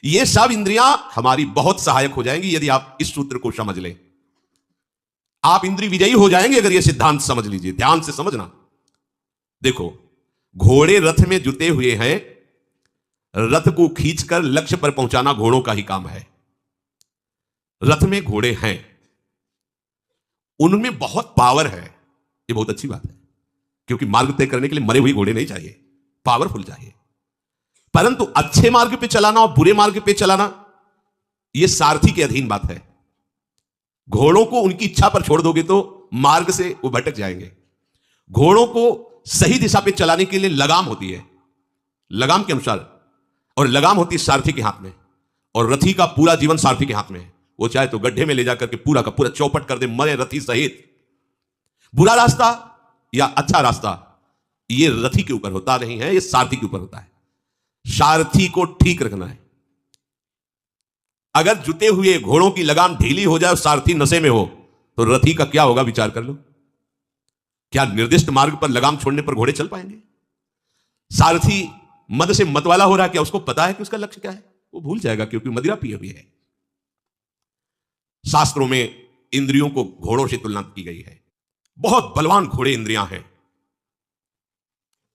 ये सब इंद्रियां हमारी बहुत सहायक हो जाएंगी यदि आप इस सूत्र को समझ लें। आप इंद्रिय विजयी हो जाएंगे अगर ये सिद्धांत समझ लीजिए। ध्यान से समझना। देखो, घोड़े रथ में जुटे हुए हैं, रथ को खींचकर लक्ष्य पर पहुंचाना घोड़ों का ही काम है। रथ में घोड़े हैं, उनमें बहुत पावर है, ये बहुत अच्छी बात है, क्योंकि मार्ग तय करने के लिए मरे हुए घोड़े नहीं चाहिए, पावरफुल चाहिए। परंतु अच्छे मार्ग पे चलाना और बुरे मार्ग पे चलाना यह सारथी के अधीन बात है। घोड़ों को उनकी इच्छा पर छोड़ दोगे तो मार्ग से वो भटक जाएंगे। घोड़ों को सही दिशा पे चलाने के लिए लगाम होती है, लगाम के अनुसार, और लगाम होती है सारथी के हाथ में, और रथी का पूरा जीवन सारथी के हाथ में है। वो चाहे तो गड्ढे में ले जाकर के पूरा का पूरा चौपट कर दे, मरे रथी सहित। बुरा रास्ता या अच्छा रास्ता ये रथी के ऊपर होता नहीं है, ये सारथी के ऊपर होता है। सारथी को ठीक रखना है। अगर जुटे हुए घोड़ों की लगाम ढीली हो जाए और सारथी नशे में हो तो रथी का क्या होगा, विचार कर लो। क्या निर्दिष्ट मार्ग पर लगाम छोड़ने पर घोड़े चल पाएंगे? सारथी मद से मतवाला हो रहा है, क्या उसको पता है कि उसका लक्ष्य क्या है? वो भूल जाएगा, क्योंकि मदिरा पिए हुई है। शास्त्रों में इंद्रियों को घोड़ों से तुलना की गई है। बहुत बलवान घोड़े इंद्रियां हैं,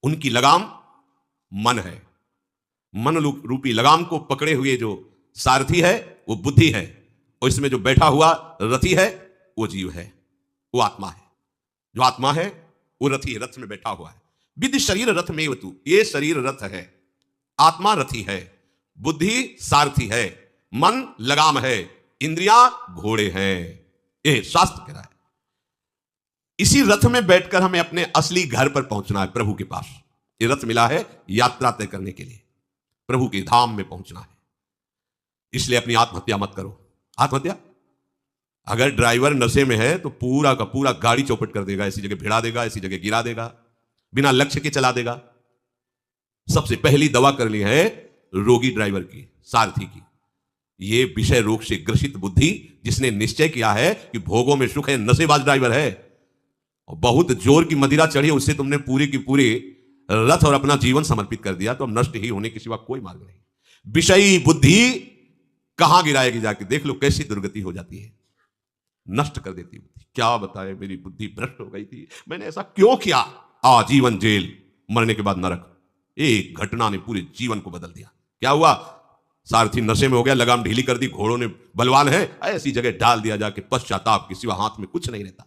उनकी लगाम मन है। मन रूपी लगाम को पकड़े हुए जो सारथी है वो बुद्धि है, और इसमें जो बैठा हुआ रथी है वो जीव है, वो आत्मा है। जो आत्मा है वो रथी है, रथ में बैठा हुआ है। विधि शरीर रथ में वतु, ये शरीर रथ है, आत्मा रथी है, बुद्धि सारथी है, मन लगाम है, इंद्रियां घोड़े हैं। ये शास्त्र कह रहा है। इसी रथ में बैठकर हमें अपने असली घर पर पहुंचना है, प्रभु के पास। ये रथ मिला है यात्रा तय करने के लिए, प्रभु के धाम में पहुंचना है। इसलिए अपनी आत्महत्या मत करो। आत्महत्या, अगर ड्राइवर नशे में है तो पूरा का पूरा गाड़ी चौपट कर देगा, ऐसी जगह भिड़ा देगा, ऐसी जगह गिरा देगा, बिना लक्ष्य के चला देगा। सबसे पहली दवा करनी है रोगी ड्राइवर की, सारथी की। ये विषय रोग से ग्रसित बुद्धि जिसने निश्चय किया है कि भोगों में सुख है, नशेबाज ड्राइवर है, और बहुत जोर की मदिरा चढ़ी, उससे तुमने पूरी की पूरी रथ और अपना जीवन समर्पित कर दिया, तो अब नष्ट ही होने के सिवा कोई मार्ग नहीं। विषयी बुद्धि कहां गिराएगी, जाके देख लो कैसी दुर्गति हो जाती है, नष्ट कर देती बुद्धि। क्या बताए, मेरी बुद्धि भ्रष्ट हो गई थी, मैंने ऐसा क्यों किया? आजीवन जेल, मरने के बाद नरक। एक घटना ने पूरे जीवन को बदल दिया। क्या हुआ? सारथी नशे में हो गया, लगाम ढीली कर दी, घोड़ों ने बलवान है, ऐसी जगह डाल दिया जाके, पश्चाताप के सिवा हाथ में कुछ नहीं रहता।